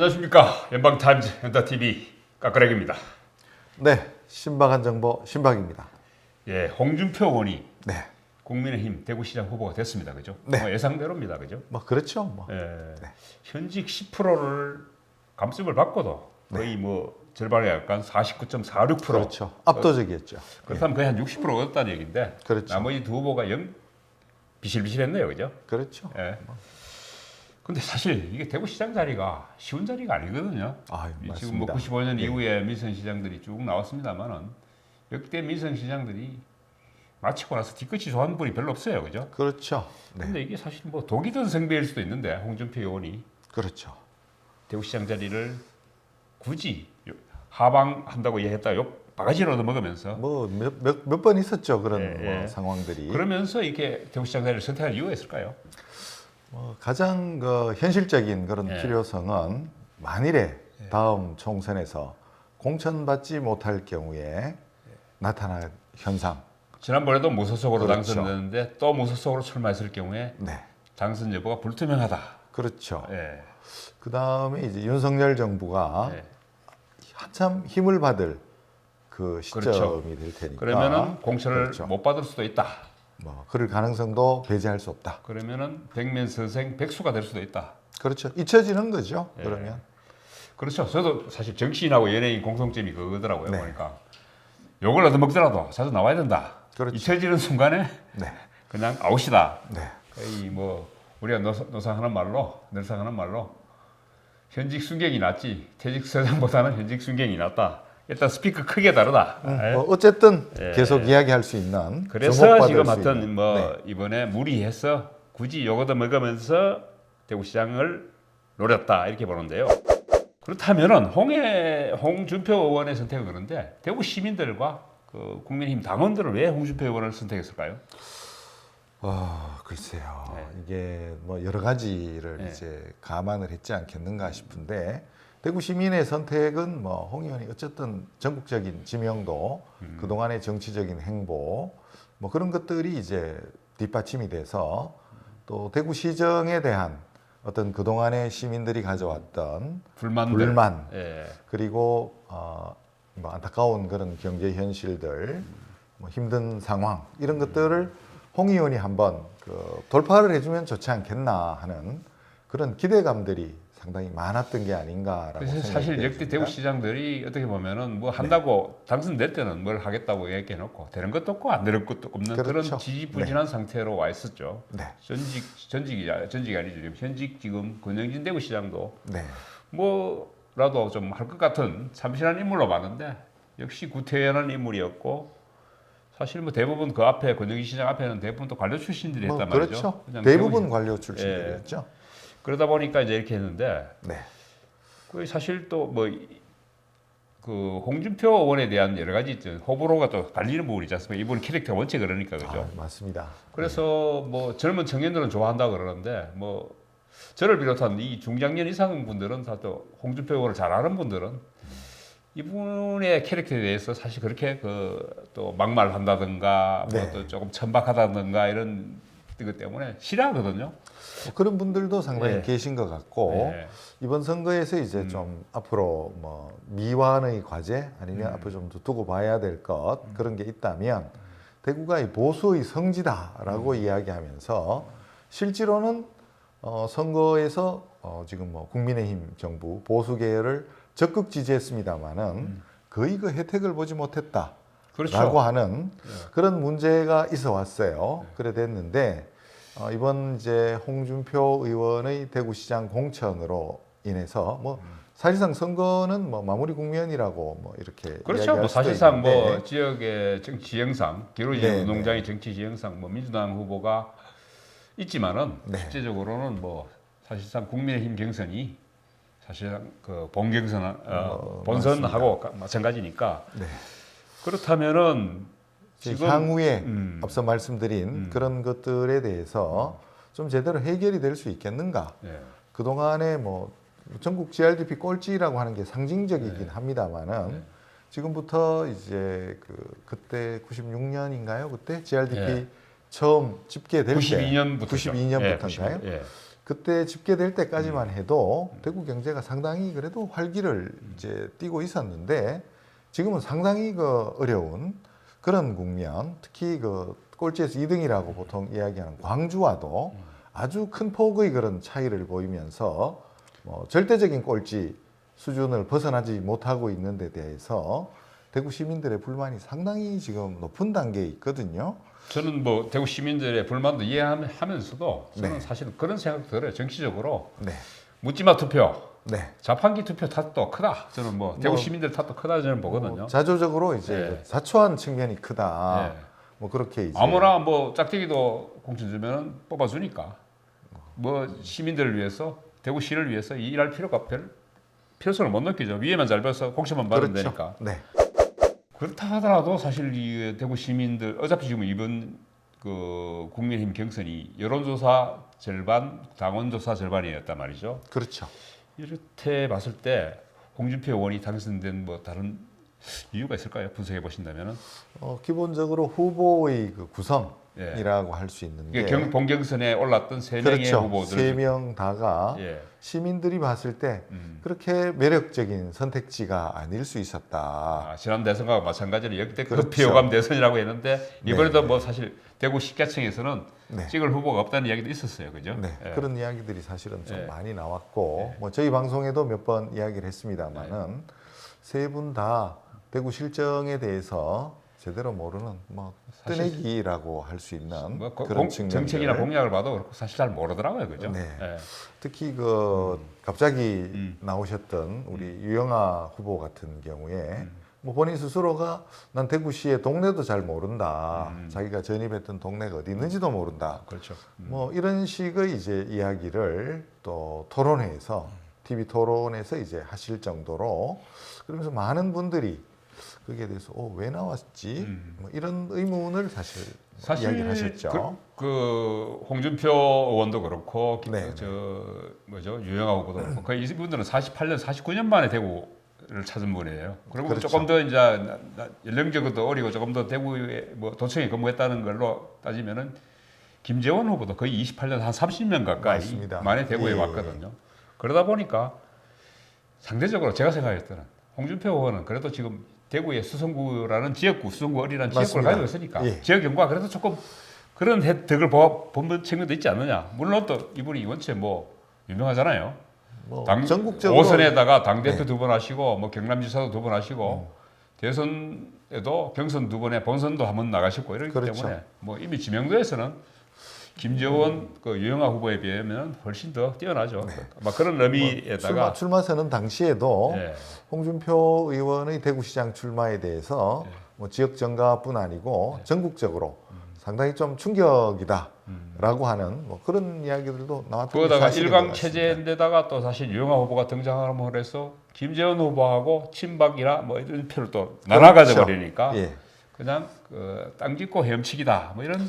안녕하십니까. 연방타임즈 연타TV 까끄레기입니다. 네, 신박한 정보 신박입니다. 예, 홍준표 의원이 네, 국민의힘 대구시장 후보가 됐습니다. 그죠? 네. 뭐 예상대로입니다. 그죠? 뭐 그렇죠. 뭐 예, 네. 현직 10%를 감점을 받고도 거의 뭐 절반에 약간 49.46%. 그렇죠. 압도적이었죠. 그렇다면 거의 한 60% 얻었다는 얘기인데 그렇죠. 나머지 두 후보가 비실비실했네요. 그죠? 그렇죠. 예. 근데 사실 이게 대구시장 자리가 쉬운 자리가 아니거든요. 아유, 지금 뭐 맞습니다. 95년 네. 이후에 민선시장들이 쭉 나왔습니다만은 역대 민선시장들이 마치고 나서 뒤끝이 좋아하는 분이 별로 없어요, 그죠? 그렇죠. 네, 근데 이게 사실 뭐 독이 든 성배일 수도 있는데 홍준표 의원이 그렇죠. 대구시장 자리를 굳이 하방한다고 얘기했다 요 바가지로 얻어먹으면서 뭐 몇 번 있었죠 그런 예, 뭐 예. 상황들이. 그러면서 이렇게 대구시장 자리를 선택할 이유가 있을까요? 가장 그 현실적인 그런 예. 필요성은 만일에 다음 총선에서 공천받지 못할 경우에 나타날 현상. 지난번에도 무소속으로 그렇죠. 당선됐는데 또 무소속으로 출마했을 경우에 네, 당선 여부가 불투명하다. 그렇죠. 예. 그 다음에 이제 윤석열 정부가 예. 한참 힘을 받을 그 그렇죠. 시점이 될 테니까. 그러면은 공천을 그렇죠. 못 받을 수도 있다. 뭐 그럴 가능성도 배제할 수 없다. 그러면은 백면 선생 백수가 될 수도 있다. 그렇죠. 잊혀지는 거죠. 예. 그러면. 그렇죠. 저도 사실 정치인하고 연예인 공통점이 그거더라고요. 네. 보니까 욕을 얻어먹더라도 자주 나와야 된다. 그렇죠. 잊혀지는 순간에 네. 그냥 아웃이다. 네. 거의 뭐 우리가 늘상 하는 말로 현직 순경이 낫지 퇴직 서장보다는 현직 순경이 낫다. 일단 스피커 크게 다르다. 예. 뭐 어쨌든 예. 계속 이야기할 수 있는. 그래서 주목받을 지금 수 하여튼 있는. 뭐 네. 이번에 무리해서 굳이 요거도 먹으면서 대구시장을 노렸다 이렇게 보는데요. 그렇다면은 홍준표 의원의 선택은 그런데 대구 시민들과 그 국민의힘 당원들은 왜 홍준표 의원을 선택했을까요? 글쎄요. 네. 이게 뭐 여러 가지를 네. 이제 감안을 했지 않겠는가 싶은데 대구 시민의 선택은 뭐 홍 의원이 어쨌든 전국적인 지명도, 그동안의 정치적인 행보 뭐 그런 것들이 이제 뒷받침이 돼서 또 대구 시정에 대한 어떤 그동안의 시민들이 가져왔던 불만들. 불만 예. 그리고 뭐 안타까운 그런 경제 현실들, 뭐 힘든 상황 이런 것들을 홍 의원이 한번 그 돌파를 해주면 좋지 않겠나 하는 그런 기대감들이 상당히 많았던 게 아닌가라고 그래서 생각이 사실 역대 됩니다. 대구시장들이 어떻게 보면은 뭐 한다고 당선될 때는 뭘 하겠다고 얘기해놓고 되는 것도 없고 안 되는 것도 없는 그런 그렇죠. 지지부진한 상태로 와 있었죠. 네, 전직이 아니죠. 지금 현직 지금 권영진 대구시장도 네, 뭐라도 좀 할 것 같은 참신한 인물로 봤는데 역시 구태연한 인물이었고 사실 뭐 대부분 그 앞에 권영진 시장 앞에는 대부분 또 관료 출신들이 뭐 했단 말이죠. 그렇죠. 그냥 대부분 대구- 관료 출신들이었죠. 그러다 보니까 이제 이렇게 했는데 네, 그 사실 또 뭐 그 홍준표 의원에 대한 여러 가지 호불호가 또 갈리는 부분이 있지 않습니까? 이분 캐릭터가 원체 그러니까 그죠. 맞습니다. 그래서 뭐 젊은 청년들은 좋아한다 그러는데 뭐 저를 비롯한 이 중장년 이상 분들은 다 또 홍준표 의원을 잘 아는 분들은 이분의 캐릭터에 대해서 사실 그렇게 그 또 막말한다든가 네. 뭐 또 조금 천박하다든가 이런 것 때문에 싫어하거든요. 뭐 그런 분들도 상당히 네. 계신 것 같고 네. 이번 선거에서 이제 좀 앞으로 뭐 미완의 과제 아니면 앞으로 좀 더 두고 봐야 될 것 그런 게 있다면 대구가 이 보수의 성지다라고 이야기하면서 실제로는 선거에서 지금 뭐 국민의힘 정부 보수 계열을 적극 지지했습니다마는 거의 그 혜택을 보지 못했다라고 그렇죠. 하는 그런 문제가 있어 왔어요. 그래 됐는데 이번 이제 홍준표 의원의 대구시장 공천으로 인해서 뭐 사실상 선거는 뭐 마무리 국면이라고 뭐 이렇게 그렇죠. 이야기할 뭐 수도 사실상 있는데 뭐 지역의 정치 지형상 기울어진 네, 운동장의 정치 지형상 뭐 민주당 후보가 있지만은 네. 실제적으로는 뭐 사실상 국민의힘 경선이 사실상 그 본경선 본선하고 마찬가지니까 네. 그렇다면은 지금 향후에 앞서 말씀드린 그런 것들에 대해서 좀 제대로 해결이 될 수 있겠는가? 네. 그동안에 뭐 전국 GRDP 꼴찌라고 하는 게 상징적이긴 네. 합니다만은 네. 지금부터 이제 그때 96년인가요? 그때 GRDP 예. 처음 집계될 때 92년부터 92년부터인가요? 예. 그때 집계될 때까지만 해도 대구 경제가 상당히 그래도 활기를 이제 띠고 있었는데 지금은 상당히 그 어려운 그런 국면, 특히 그 꼴찌에서 2등이라고 보통 이야기하는 광주와도 아주 큰 폭의 그런 차이를 보이면서 뭐 절대적인 꼴찌 수준을 벗어나지 못하고 있는 데 대해서 대구 시민들의 불만이 상당히 지금 높은 단계에 있거든요. 저는 뭐 대구 시민들의 불만도 이해하면서도 저는 네. 사실은 그런 생각도 들어요. 정치적으로 네. 묻지마 투표, 네. 자판기 투표 탓도 크다. 저는 뭐 대구 시민들 탓도 크다 저는 보거든요. 자조적으로 이제 네. 자초한 측면이 크다. 네. 뭐 그렇게 이제 아무나 뭐 짝대기도 공천 주면 뽑아주니까 뭐 시민들을 위해서 대구시를 위해서 일할 필요가 별 필요성을 못 느끼죠. 위에만 잘 봐서 공천만 받으면 그렇죠. 되니까. 네. 그렇다 하더라도 사실 이 대구 시민들 어차피 지금 이번 그 국민의힘 경선이 여론조사 절반, 당원조사 절반이었단 말이죠. 그렇죠. 이렇게 봤을 때 홍준표 의원이 당선된 뭐 다른 이유가 있을까요? 분석해 보신다면은 기본적으로 후보의 그 구성이라고 예. 할 수 있는 게 본경선에 올랐던 세 명의 그렇죠. 후보들 세 명 다가 예. 시민들이 봤을 때 그렇게 매력적인 선택지가 아닐 수 있었다. 아, 지난 대선과 마찬가지로 역대급 그렇죠. 비호감 대선이라고 했는데 이번에도 네. 뭐 사실 대구 시가청에서는 네. 찍을 후보가 없다는 이야기도 있었어요, 그죠? 네, 예. 그런 이야기들이 사실은 좀 예. 많이 나왔고 예. 뭐 저희 방송에도 몇 번 이야기를 했습니다만은 세 분 다 대구 실정에 대해서 제대로 모르는 뭐 사실 뜨내기라고 할 수 있는 뭐 그런 측면들. 정책이나 공약을 봐도 그렇고 사실 잘 모르더라고요, 그죠? 네. 예. 특히 그 갑자기 나오셨던 우리 유영아 후보 같은 경우에 뭐 본인 스스로가 난 대구시의 동네도 잘 모른다. 자기가 전입했던 동네가 어디 있는지도 모른다. 그렇죠. 뭐 이런 식의 이제 이야기를 또 토론회에서 TV 토론에서 이제 하실 정도로 그러면서 많은 분들이 거기에 대해서 왜 나왔지? 뭐 이런 의문을 사실 이야기를 하셨죠. 그 홍준표 의원도 그렇고 네, 저 뭐죠 유영아 후보도 그렇고 거의 이분들은 48년, 49년 만에 대구를 찾은 분이에요. 그리고 그렇죠. 조금 더 이제 연령적으로 어리고 조금 더 대구에 뭐 도청에 근무했다는 걸로 따지면은 김재원 후보도 거의 28년 한 30년 가까이 맞습니다. 만에 대구에 예. 왔거든요. 그러다 보니까 상대적으로 제가 생각할 때는 홍준표 의원은 그래도 지금 대구의 수성구라는 지역구, 수성구 어리라는 지역구를 맞습니다. 가지고 있으니까 예. 지역 경과 그래도 조금 그런 혜택을 본 측면도 있지 않느냐. 물론 또 이분이 원체 뭐 유명하잖아요. 뭐 당, 전국적으로 5선에다가 당대표 네. 2번 하시고 뭐 경남지사도 2번 하시고 대선에도 경선 2번에 본선도 한 번 나가셨고 이러기 그렇죠. 때문에 뭐 이미 지명도에서는 김재원 그 유영아 후보에 비하면 훨씬 더 뛰어나죠. 막 그런 의미에다가 출마선언 당시에도 예. 홍준표 의원의 대구시장 출마에 대해서 뭐 지역 정가뿐 아니고 전국적으로 상당히 좀 충격이다라고 하는 뭐 그런 이야기들도 나왔던 게 그거다가 사실인 것 일강 같습니다. 체제인데다가 또 사실 유영아 후보가 등장하면 해서 김재원 후보하고 친박이라 뭐 이런 표를 또 나눠가져 버리니까 예. 그냥 땅 짚고 헤엄치기다 뭐 이런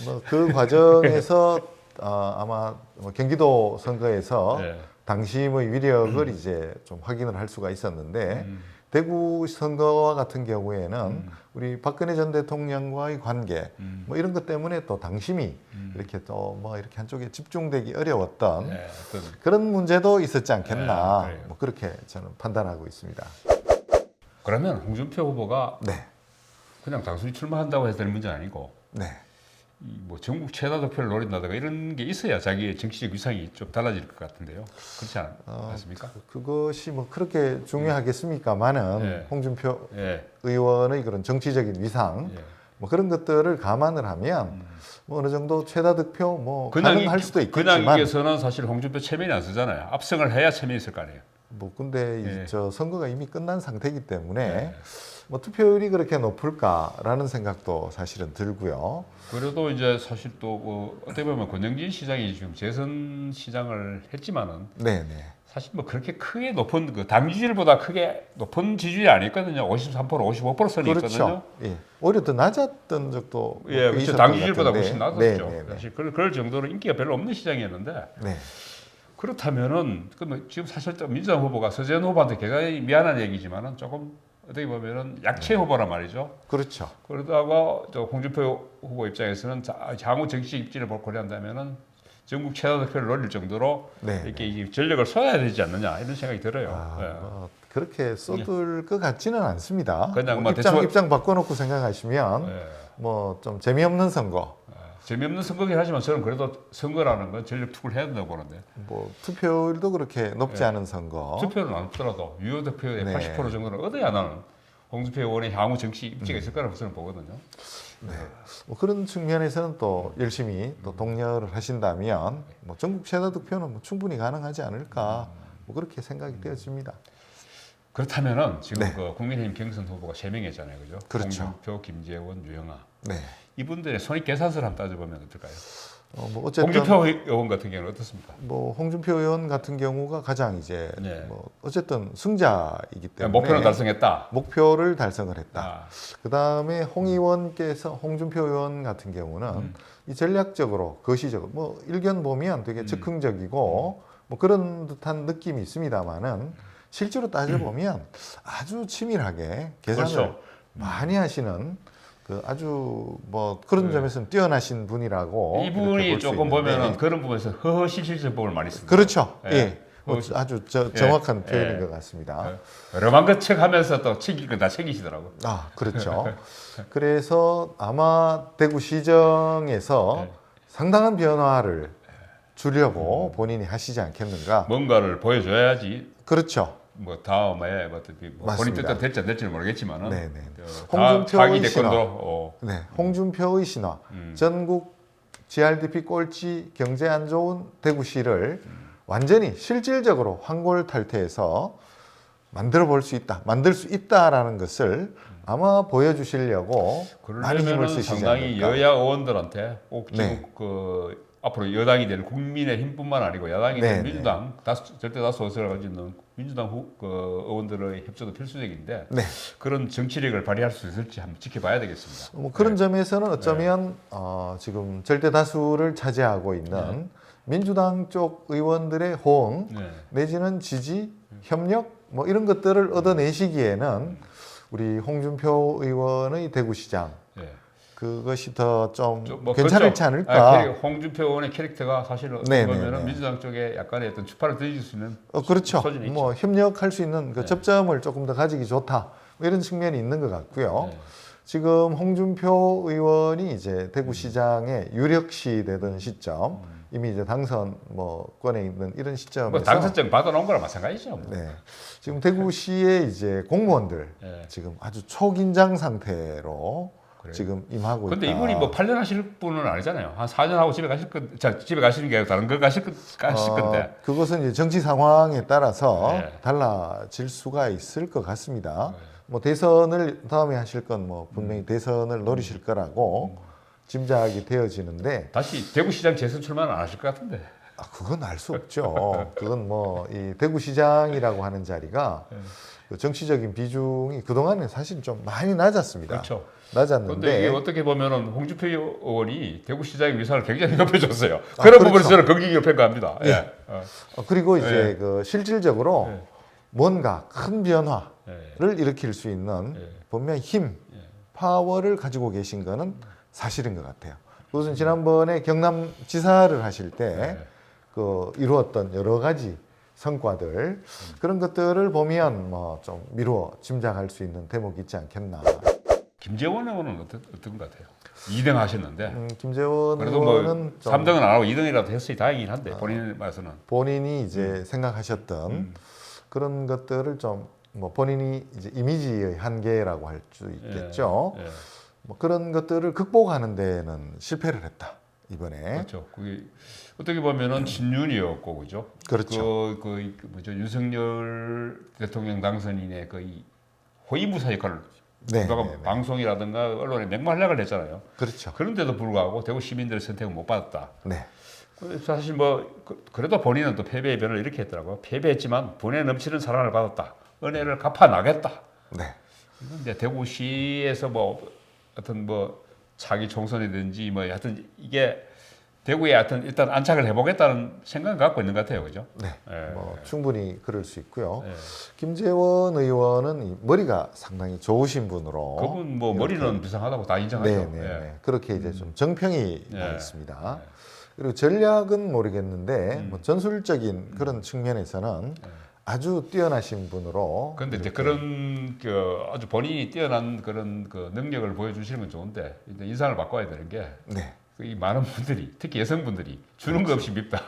뭐 그 과정에서 아마 뭐 경기도 선거에서 예. 당심의 위력을 이제 좀 확인을 할 수가 있었는데 대구 선거와 같은 경우에는 우리 박근혜 전 대통령과의 관계 뭐 이런 것 때문에 또 당심이 이렇게 또 뭐 이렇게 한쪽에 집중되기 어려웠던 예, 어떤 그런 문제도 있었지 않겠나 네, 그래요. 뭐 그렇게 저는 판단하고 있습니다. 그러면 홍준표 후보가 네, 그냥 단순히 출마한다고 해서 될 문제는 아니고 네, 이 뭐 전국 최다 득표를 노린다든가 이런 게 있어야 자기의 정치적 위상이 좀 달라질 것 같은데요. 그렇지 않습니까? 그것이 뭐 그렇게 중요하겠습니까만은 네. 홍준표 예, 의원의 그런 정치적인 위상 예. 뭐 그런 것들을 감안을 하면 뭐 어느 정도 최다 득표 뭐 가능할 수도 그냥 있겠지만 이겨서는 사실 홍준표 체면이 안 쓰잖아요. 압승을 해야 체면이 있을 거 아니에요. 뭐 근데 예. 저 선거가 이미 끝난 상태이기 때문에 예. 뭐 투표율이 그렇게 높을까라는 생각도 사실은 들고요. 그래도 이제 사실 또 어떻게 보면 권영진 시장이 지금 재선 시장을 했지만은 네, 네. 사실 뭐 그렇게 크게 높은 그 당 지지율보다 크게 높은 지지율이 아니었거든요. 53%, 55% 선이 있거든요. 그렇죠. 예. 오히려 더 낮았던 적도 예, 꽤 그렇죠. 있었던 당 것 지지율보다 같은데. 훨씬 낮았죠. 네, 네, 네. 사실 그럴 정도로 인기가 별로 없는 시장이었는데 네. 그렇다면은 그뭐 지금 사실 또 민주당 후보가 서재현 후보한테 굉장히 미안한 얘기지만은 조금 어떻게 보면은 약체 후보란 말이죠. 그렇죠. 그러다가 저 홍준표 후보 입장에서는 향후 정치 입지를 고려한다면은 전국 최다 득표를 노릴 정도로 네. 이렇게 이 전력을 쏟아야 되지 않느냐 이런 생각이 들어요. 아, 예. 그렇게 쏟을 것 같지는 않습니다. 그냥 뭐 뭐 대충- 입장 바꿔놓고 생각하시면 예. 뭐 좀 재미없는 선거, 재미없는 선거긴 하지만 저는 그래도 선거라는 건 전력 투구를 해야 된다고 보는데 뭐 투표율도 그렇게 높지 네. 않은 선거. 투표는 안 없더라도 유효 득표의 네. 80% 정도는 얻어야 나는 홍준표 의원의 향후 정치 입지가 있을 거라고 저는 보거든요. 뭐 그런 측면에서는 또 열심히 또 독려를 하신다면 뭐 전국 최다 득표는 뭐 충분히 가능하지 않을까 뭐 그렇게 생각이 되어집니다. 그렇다면은 지금 네. 그 국민의힘 경선 후보가 3명이잖아요, 그죠? 그렇죠. 홍준표, 김재원, 유영아. 네. 이분들의 손익계산서를 한번 따져보면 어떨까요? 뭐 어쨌든 홍준표 의원 같은 경우는 어떻습니까? 뭐 홍준표 의원 같은 경우가 가장 이제 네. 뭐 어쨌든 승자이기 때문에 목표는 달성했다. 목표를 달성을 했다. 아, 그 다음에 홍 의원께서 홍준표 의원 같은 경우는 이 전략적으로 거시적으로 뭐 일견 보면 되게 즉흥적이고 뭐 그런 듯한 느낌이 있습니다만은 실제로 따져보면 아주 치밀하게 계산을 그렇죠. 많이 하시는 그 아주 뭐 그런 점에서는 뛰어나신 분이라고 이렇게 이분이 볼수 조금 있는데. 보면은 그런 부분에서 허허실실정법을 많이 씁니다. 그렇죠. 예. 예. 뭐 아주 정확한 표현인 것 같습니다. 여러만 것 척하면서 또 챙길 건 다 챙기시더라고. 아, 그렇죠. 그래서 아마 대구 시정에서 네. 상당한 변화를 주려고 본인이 하시지 않겠는가. 뭔가를 보여줘야지. 그렇죠. 뭐 다음에 뭐 어떻게 뭐 본인 맞습니다. 뜻대로 될지 안 될지는 모르겠지만은 네네. 홍준표 홍준표의 대권도 신화. 네, 홍준표의 신화. 전국 GRDP 꼴찌 경제 안 좋은 대구시를 완전히 실질적으로 황골탈퇴해서 만들어 볼 수 있다, 만들 수 있다라는 것을 아마 보여주시려고 많이 힘을 그러려면은 쓰시지 상당히 않을까. 여야 의원들한테 꼭 지금 네. 그 앞으로 여당이 될 국민의힘뿐만 아니고 야당이 네, 될 네. 민주당 절대 다수 의석을 가지고 있는 민주당 그 의원들의 협조도 필수적인데 네. 그런 정치력을 발휘할 수 있을지 한번 지켜봐야 되겠습니다. 뭐 그런 점에서는 어쩌면 지금 절대 다수를 차지하고 있는 민주당 쪽 의원들의 호응 네. 내지는 지지, 협력 뭐 이런 것들을 얻어내시기에는 우리 홍준표 의원의 대구시장 네. 그것이 더 좀 좀 뭐 괜찮을지 그렇죠. 않을까. 홍준표 의원의 캐릭터가 사실은 어떻게 네, 보면은 네, 네. 민주당 쪽에 약간의 어떤 추파를 던질 수 있는 그렇죠. 소진이 뭐 협력할 수 있는 그 네. 접점을 조금 더 가지기 좋다. 뭐 이런 측면이 있는 것 같고요. 네. 지금 홍준표 의원이 이제 대구시장의 유력시 되던 시점, 이미 이제 당선 권에 있는 이런 시점에서 뭐 당선증 받아놓은 거랑 마찬가지죠. 뭐. 네. 지금 대구시의 이제 공무원들 네. 지금 아주 초긴장 상태로 그래요. 지금 임하고 근데 있다. 이분이 뭐 8년 하실 분은 아니잖아요. 한 4년 하고 집에 가실 건, 집에 가시는 게 아니고 다른 거 가실 건데. 그것은 이제 정치 상황에 따라서 네. 달라질 수가 있을 것 같습니다. 네. 뭐 대선을 다음에 하실 건 뭐 분명히 대선을 노리실 거라고 짐작이 되어지는데 다시 대구시장 재선 출마는 안 하실 것 같은데. 그건 알 수 없죠. 그건 뭐 이 대구시장이라고 하는 자리가 네. 그 정치적인 비중이 그동안은 사실 좀 많이 낮았습니다. 그렇죠. 낮았는데 근데 이게 어떻게 보면은 홍준표 의원이 대구시장의 위상을 굉장히 높여줬어요. 그런 그렇죠. 부분에서 저는 긍정적으로 평가합니다. 예. 예. 그리고 이제 네. 그 실질적으로 네. 뭔가 큰 변화를 예. 일으킬 수 있는 예. 분명 힘, 파워를 가지고 계신 거는 사실인 것 같아요. 그것은 지난번에 경남지사를 하실 때 그 이루었던 여러 가지 성과들 그런 것들을 보면 뭐 좀 미루어 짐작할 수 있는 대목이 있지 않겠나. 김재원 의원은 어떤 것 같아요? 2등 하셨는데. 김재원 그래도 뭐 의원은 좀 3등은 안 하고 2등이라도 했으니 다행이긴 한데 본인 말에서는. 본인이 이제 생각하셨던 그런 것들을 좀 뭐 본인이 이제 이미지의 한계라고 할 수 있겠죠. 예. 뭐 그런 것들을 극복하는 데는 실패를 했다 이번에. 그렇죠. 그게 어떻게 보면은 친윤이었고 그죠? 그렇죠. 그 뭐죠? 윤석열 대통령 당선인의 그 이 호위무사 역할을 네, 누가 네, 네. 방송이라든가 언론에 맹활약을 했잖아요. 그렇죠. 그런데도 불구하고 대구 시민들의 선택을 못 받았다. 네. 사실 뭐 그래도 본인은 또 패배의 변을 이렇게 했더라고요. 패배했지만 분에 넘치는 사랑을 받았다. 은혜를 갚아 나겠다. 네. 근데 대구시에서 뭐 어떤 뭐 차기 총선이든지 뭐 하여튼 이게 대구에 하여튼 일단 안착을 해보겠다는 생각을 갖고 있는 것 같아요, 그죠? 네. 예. 뭐 충분히 그럴 수 있고요. 예. 김재원 의원은 이 머리가 상당히 좋으신 분으로. 그분 뭐 머리는 비상하다고 다 인정하죠. 네, 네, 예. 네. 그렇게 이제 좀 정평이 예. 나 있습니다. 그리고 전략은 모르겠는데 뭐 전술적인 음. 그런 측면에서는 네. 아주 뛰어나신 분으로. 그런데 이제 이렇게. 그런 아주 본인이 뛰어난 그런 능력을 보여주시는 건 좋은데 이제 인상을 바꿔야 되는 게 네. 이 많은 분들이 특히 여성분들이 주는 거 없이 밉다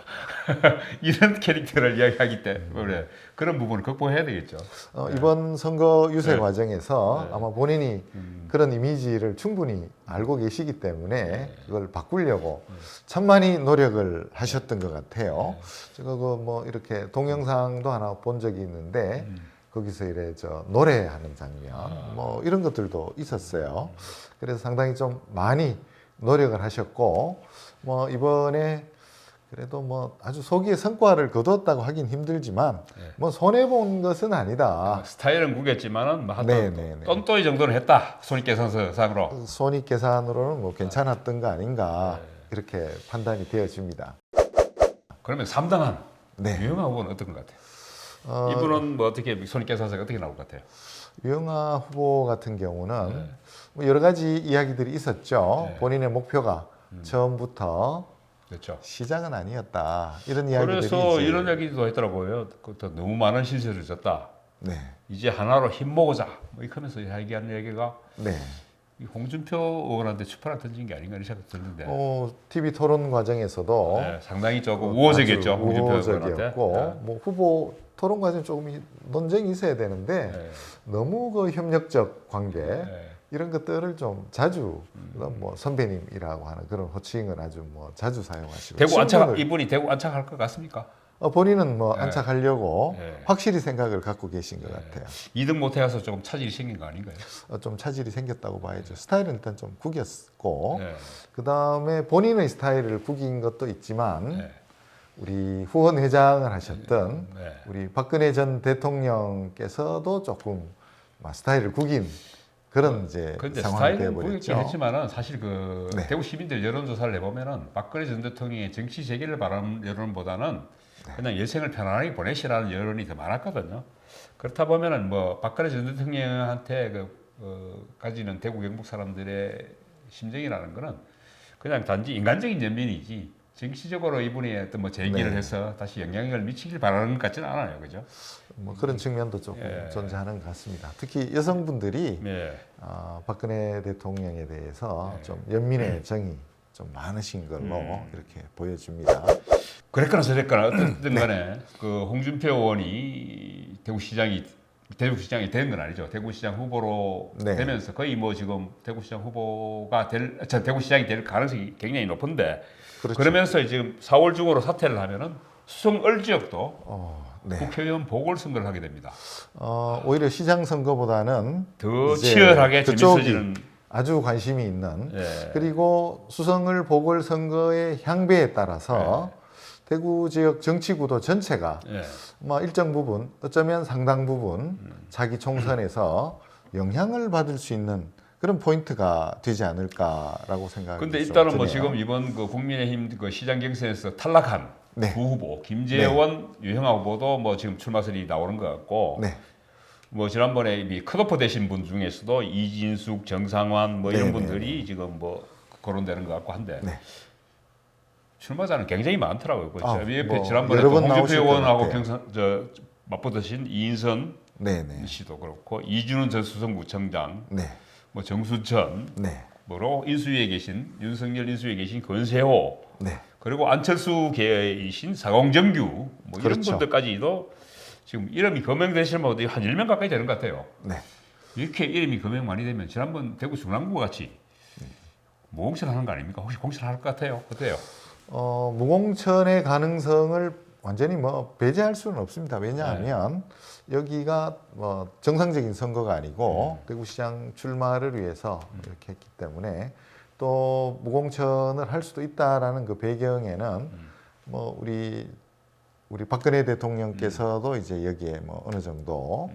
이런 캐릭터를 이야기하기 때문에 그런 부분을 극복해야 되겠죠. 이번 선거 유세 네. 과정에서 네. 아마 본인이 그런 이미지를 충분히 알고 계시기 때문에 네. 그걸 바꾸려고 참 많이 노력을 하셨던 것 같아요. 제가 그 뭐 이렇게 동영상도 하나 본 적이 있는데 거기서 이래 노래하는 장면 뭐 이런 것들도 있었어요. 그래서 상당히 좀 많이 노력을 하셨고 뭐 이번에 그래도 뭐 아주 소기의 성과를 거뒀다고 하긴 힘들지만 뭐 손해 본 것은 아니다. 스타일은 구겼지만은 뭐 네, 하여튼 네, 네. 똔똔이 정도는 했다 손익계산서상으로. 손익 계산으로는 뭐 괜찮았던 거 아닌가 이렇게 판단이 되어집니다. 그러면 3등한 네. 유영아 후보는 어떤 것 같아요? 어, 이분은 뭐 어떻게 손익계산서가 어떻게 나올 것 같아요? 유영아 후보 같은 경우는 네. 뭐 여러 가지 이야기들이 있었죠. 네. 본인의 목표가 처음부터 그렇죠. 시장은 아니었다 이런 이야기들이 그래서 이제- 이런 얘기도 했더라고요. 너무 많은 실수를 졌다. 네, 이제 하나로 힘 모으자. 뭐 이렇게 하면서 얘기하는 얘기가 네. 이 홍준표 의원한테 추파를 던진 게 아닌가 이런 생각이 드는데 TV 토론 과정에서도 네, 상당히 조금 우호적이었죠. 아주 홍준표 의원한테. 우호적이었고 뭐 후보 토론 과정 조금 논쟁이 있어야 되는데 네. 너무 그 협력적 관계 네. 이런 것들을 좀 자주 뭐 선배님이라고 하는 그런 호칭을 아주 뭐 자주 사용하시고 대구 안착 친분을- 이분이 대구 안착할 것 같습니까? 본인은 뭐 네. 안착하려고 네. 확실히 생각을 갖고 계신 것 같아요. 2등 못해서 조금 차질이 생긴 거 아닌가요? 좀 차질이 생겼다고 봐야죠. 스타일은 일단 좀 구겼고 네. 그 다음에 본인의 스타일을 구긴 것도 있지만 네. 우리 후원 회장을 하셨던 네. 우리 박근혜 전 대통령께서도 조금 막 스타일을 구긴 그런 이제 그런데 상황이 스타일은 보였긴 되어버렸죠. 했지만은 사실 그 네. 대구 시민들 여론조사를 해보면은 박근혜 전 대통령의 정치 재개를 바라는 여론보다는 그냥 여생을 편안하게 보내시라는 여론이 더 많았거든요. 그렇다 보면은 뭐 박근혜 전 대통령한테 가지는 대구 경북 사람들의 심정이라는 거는 그냥 단지 인간적인 연민이지 정치적으로 이분이 어떤 뭐 재기를 네. 해서 다시 영향력을 미치길 바라는 것 같지는 않아요, 그죠? 뭐 그런 측면도 조금 예. 존재하는 것 같습니다. 특히 여성분들이 네. 박근혜 대통령에 대해서 네. 좀 연민의 정이 좀 많으신 걸로 이렇게 보여집니다. 그랬거나 저랬거나 어쨌든 간에 그 홍준표 의원이 대구시장이 된 건 아니죠. 대구시장 후보로 네. 되면서 거의 뭐 지금 대구시장 후보가 대구시장이 될 가능성이 굉장히 높은데 그렇죠. 그러면서 지금 4월 중으로 사퇴를 하면은 수성을 지역도 네. 국회의원 보궐선거를 하게 됩니다. 오히려 시장 선거보다는 더 이제 치열하게 그쪽이 재밌어지는. 아주 관심이 있는 예. 그리고 수성을 보궐선거의 향배에 따라서 대구 지역 정치구도 전체가 예. 뭐 일정 부분 어쩌면 상당 부분 자기 총선에서 영향을 받을 수 있는 그런 포인트가 되지 않을까라고 생각합니다. 근데 일단은 뭐 지금 이번 그 국민의힘 그 시장 경선에서 탈락한 네. 두 후보 김재원, 유형아 후보도 뭐 지금 출마설이 나오는 것 같고 네. 뭐 지난번에 이 컷오프 되신 분 중에서도 이진숙, 정상환 뭐 이런 네, 분들이 지금 뭐 거론되는 것 같고 한데 네. 출마자는 굉장히 많더라고요. 그 옆에 뭐 지난번에 여러 또 번 홍준표 나오실 것 의원하고 같아요. 맞붙으신 이인선 네네. 씨도 그렇고 이준훈 전 수성구청장, 네. 뭐 정수천, 네. 뭐로 인수위에 계신 윤석열 인수위에 계신 권세호, 네. 그리고 안철수 계이신 사공정규 뭐 이런 그렇죠. 분들까지도 지금 이름이 거명되시는 분들이 한 1명 가까이 되는 것 같아요. 네. 이렇게 이름이 거명 많이 되면 지난번 대구 중랑구 같이 무공천하는 거 아닙니까? 혹시 공천할 것 같아요? 어때요? 무공천의 가능성을 완전히 뭐 배제할 수는 없습니다. 왜냐하면 여기가 뭐 정상적인 선거가 아니고 대구시장 출마를 위해서 이렇게 했기 때문에 또 무공천을 할 수도 있다라는 그 배경에는 뭐 우리 박근혜 대통령께서도 이제 여기에 뭐 어느 정도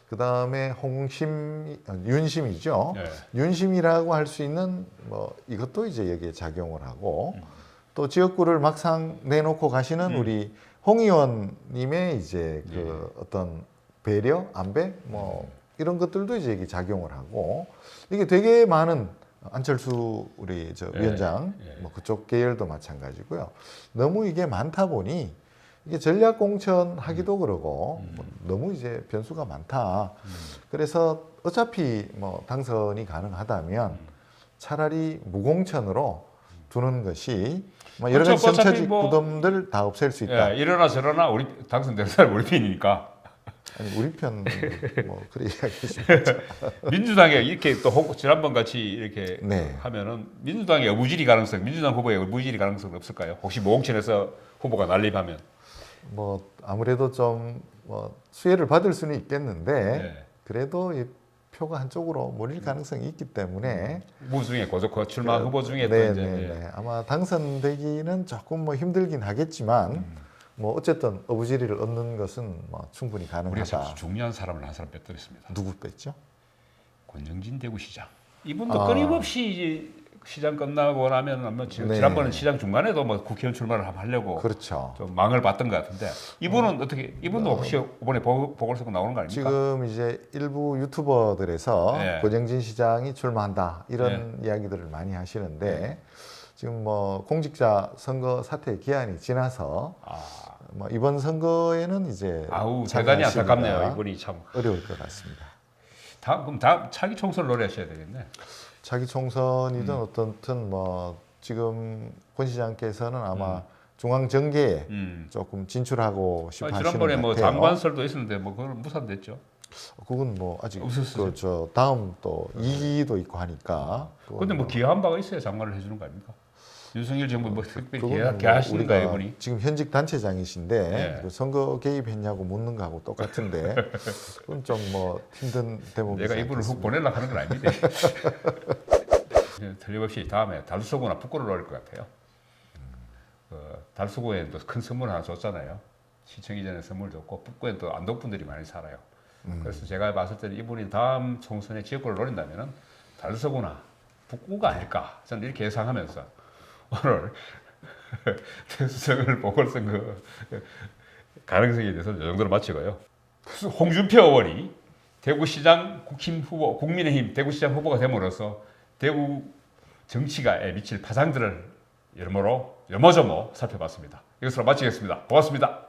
그 다음에 윤심이죠. 네. 윤심이라고 할 수 있는 뭐 이것도 이제 여기에 작용을 하고 또 지역구를 막상 내놓고 가시는 우리 홍 의원님의 이제 그 어떤 배려, 안배 뭐 이런 것들도 이제 여기 작용을 하고 이게 되게 많은 안철수 우리 예, 위원장 예. 뭐 그쪽 계열도 마찬가지고요. 너무 이게 많다 보니 이게 전략 공천 하기도 그러고 뭐 너무 이제 변수가 많다. 그래서 어차피 뭐 당선이 가능하다면 차라리 무공천으로 두는 것이 뭐 여러 가지 그렇죠. 어차피 정치적 뭐- 부담들을 다 없앨 수 있다. 예, 이러나 저러나 우리 당선된 사람 우리 편이니까. 아니 우리 편 뭐 그래 이야기하시죠. 민주당에 이렇게 또 지난번 같이 이렇게 네. 하면은 민주당의 어부지리 가능성, 민주당 후보의 어부지리 가능성 없을까요? 혹시 모공천에서 후보가 난립하면? 뭐 아무래도 좀 뭐 수혜를 받을 수는 있겠는데 네. 그래도 이 표가 한쪽으로 몰릴 가능성이 있기 때문에 후보 중에 고속 출마 후보 중에 또 네, 이제 네, 네. 아마 당선되기는 조금 뭐 힘들긴 하겠지만 뭐 어쨌든 어부지리를 얻는 것은 뭐 충분히 우리가 가능하다. 참 중요한 사람을 한 사람 뺐더랬습니다. 누구 뺐죠? 권영진 대구시장. 이분도 아. 끊임없이 이제 시장 끝나고 나면 아마 네. 지난번은 시장 중간에도 뭐 국회의원 출마를 하려고 그렇죠. 좀 망을 봤던 것 같은데 이분은 어떻게 이분도 혹시 이번에 보궐선거 나오는 거 아닙니까? 지금 이제 일부 유튜버들에서 네. 권영진 시장이 출마한다 이런 이야기들을 많이 하시는데 지금 뭐 공직자 선거 사퇴 기한이 지나서 뭐 이번 선거에는 이제 아우 대단히 참여하시기가 안타깝네요. 이분이 참. 어려울 것 같습니다. 그럼 다음 차기 총선을 노려하셔야 되겠네. 자기 총선이든 어떻든 뭐 지금 권 시장께서는 아마 중앙 정계에 조금 진출하고 싶어 하시는 지난번에 것 뭐 같아요. 장관설도 있었는데 뭐 그건 무산됐죠. 그건 뭐 아직 없었어요. 그저 다음 또 2기도 있고 하니까. 근데 뭐 기여한 바가 있어야 장관을 해주는 거 아닙니까? 윤석열 정부 뭐 특별히 그건 뭐 개하시는가 우리가 이분이? 지금 현직 단체장이신데 네. 그 선거 개입했냐고 묻는 거하고 똑같은데 그건 좀 뭐 힘든 대목이 내가 이분을 훅 보내려고 하는 건 아닙니다. 틀림없이 다음에 달수구나 북구를 노릴 것 같아요. 달수구에 또 큰 선물 하나 줬잖아요. 시청 이전에 선물 줬고 북구에 또 안동분들이 많이 살아요. 그래서 제가 봤을 때는 이분이 다음 총선에 지역구를 노린다면은 달수구나 북구가 아닐까 저는 이렇게 예상하면서 오늘 태수성을 보궐선거 가능성에 대해서 이 정도로 마치고요. 홍준표 의원이 대구시장 국민의힘 대구시장 후보가 됨으로써 대구 정치가에 미칠 파장들을 여러모로 요모조모 살펴봤습니다. 이것으로 마치겠습니다. 고맙습니다.